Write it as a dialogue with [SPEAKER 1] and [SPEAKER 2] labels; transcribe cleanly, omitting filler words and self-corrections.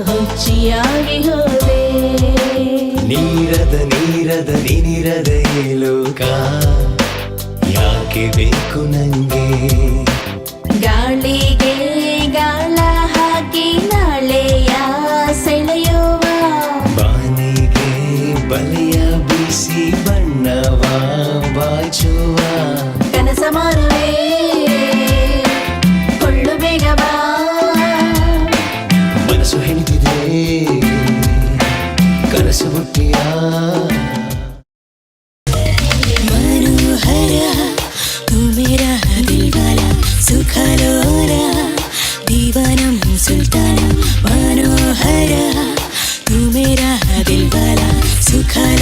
[SPEAKER 1] ಹುಚ್ಚಿಯಾಗಿ ಹೋದೆ.
[SPEAKER 2] ನೀರದ ನೀನಿರದ ಈ ಲೋಕ ಯಾಕೆ ಬೇಕು ನಂಗೆ?
[SPEAKER 1] ಗಾಳಿಗೆ ಗಾಳ ಹಾಕಿ ನಾಳೆಯ ಸೆಳೆಯುವ,
[SPEAKER 2] ಬಾನಿಗೆ ಬಲೆಯ ಬೀಸಿ ಬಣ್ಣವ ಬಾಚುವ,
[SPEAKER 1] ಕನಸ ಮಾರುವೆ ಕೊಳ್ಳು ಬೇಗ ಬಾ.
[SPEAKER 2] ಮನಸ್ಸು ಹೆಣಿದಿದೆ ಕನಸು ಹುಟ್ಟಿಯ
[SPEAKER 3] मनोहर तू मेरा दिलवाला सुखलोरा दीवाना सुल्ताना. मनोहर तू मेरा दिलवाला सुखलोरा